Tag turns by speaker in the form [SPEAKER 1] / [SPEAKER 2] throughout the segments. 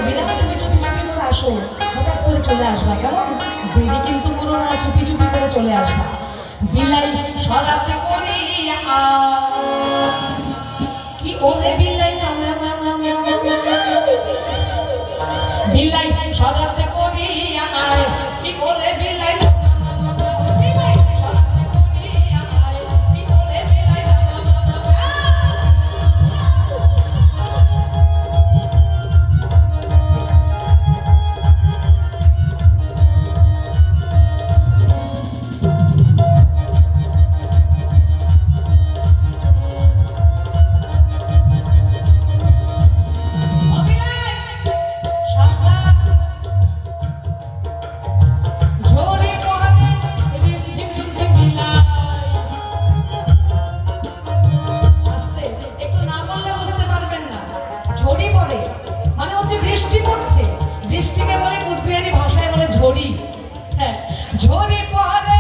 [SPEAKER 1] বিলাই তুমি চুপি চুপি করে আসো, হঠাৎ করে চলে আসবা, কেমন দেরি কিন্তু করো না, চুপি চুপি করে চলে আসবা। বিলাই সরাতে করিয়া কি ওরে বিলাই না বিলাই সরাতে করিয়া কি ওরে বিলাই বৃষ্টিকে বলে কুচবিহারি ভাষায় বলে ঝড়ি। হ্যাঁ, ঝড়ি পড়ে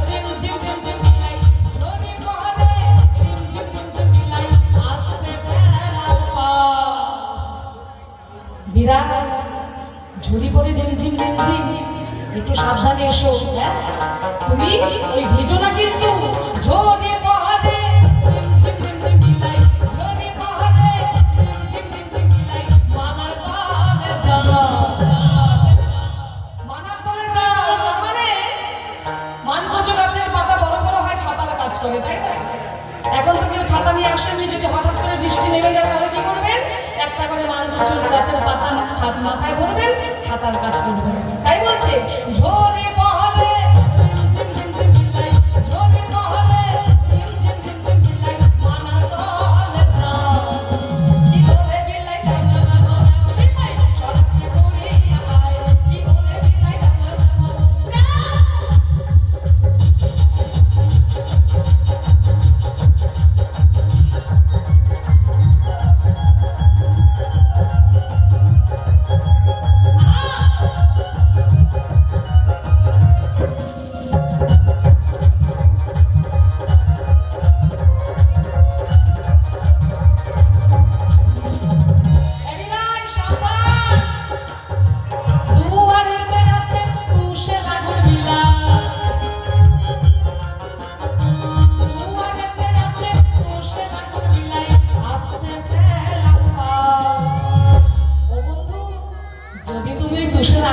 [SPEAKER 1] রিমঝিম রিমঝিম বিলাই, ঝড়ি পড়ে রিমঝিম রিমঝিম বিলাই, আসতে বিরাট ঝড়ি পড়ে রিমঝিম রিমঝিম, একটু সাবধানে এসো। হ্যাঁ, তুমি ওই ভেজো না কিন্তু। ঝড়ি পড়ে রিমঝিম রিমঝিম বিলাই, ঝড়ি পড়ে রিমঝিম রিমঝিম বিলাই, মানার তলে তাই না? এখন তো কেউ ছাতা নিয়ে আসেনি, যদি হঠাৎ করে বৃষ্টি নেমে যায় তাহলে কি করবেন? একটা করে মানকচুর গাছের পাতা ছাদ মাথায় ধরবেন, ছাতার কাজ করবেন। তাই বলছে ঝড়ে বহলে ঝড়ে বহলে মানা তলে কি বলে বিলাই বিলাই সরতে করিয়া কি বলে বিলাই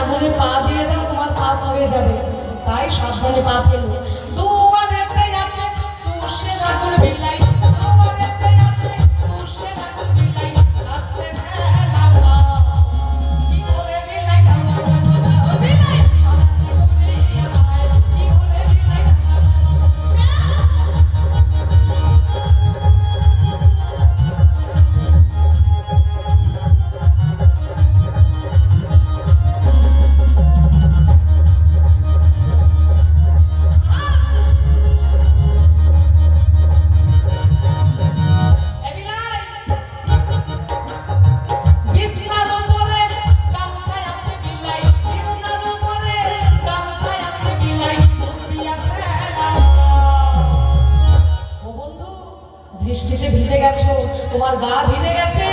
[SPEAKER 1] আগুনে পা দিয়ে দাও, তোমার পা পড়ে যাবে, তাই সাবধানে পা ফেলো। দুয়ারেতে আছে তুষের আগুন বিলাই, দুয়ারেতে আছে তুষের আগুন বিলাই, আস্তে ফেলাও কি করে বিলাই বিলাই কি করে বিলাই বৃষ্টিতে ভিজে গেছো, তোমার গা ভিজে গেছে,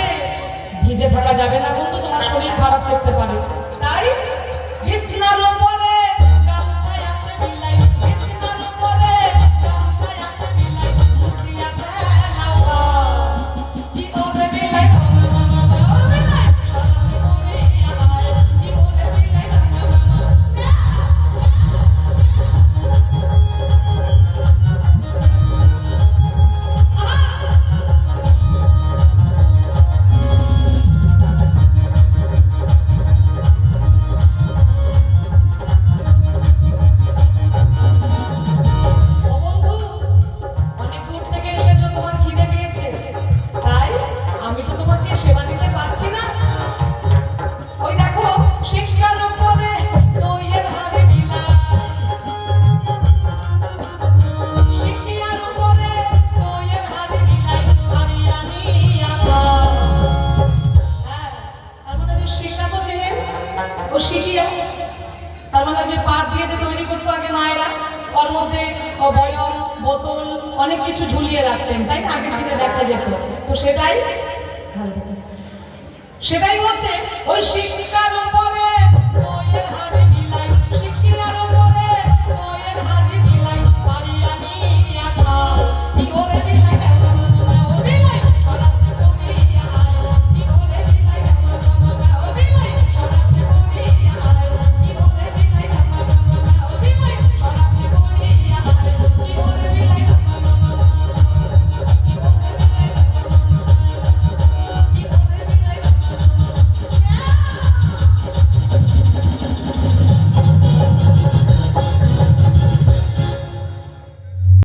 [SPEAKER 1] ভিজে থাকা যাবে না বন্ধু, তোমার শরীর খারাপ করতে পারে। তাই বিছানার উপরে গামছায় আছে বিলাই, বিছানার উপরে গামছায় আছে বিলাই, মুছিয়া ফেলাও কি ওরে বিলাই বিলাই সরতে করিয়া কি ওরে বিলাই তার মানে যে পাট দিয়ে যে তৈরি করতো আগে মায়েরা, ওর মধ্যে বয়ন বোতল অনেক কিছু ঝুলিয়ে রাখতেন, তাই না? আগের দিনে দেখা যেত, তো সেটাই সেটাই বলছে ওই শিক্ষার উপর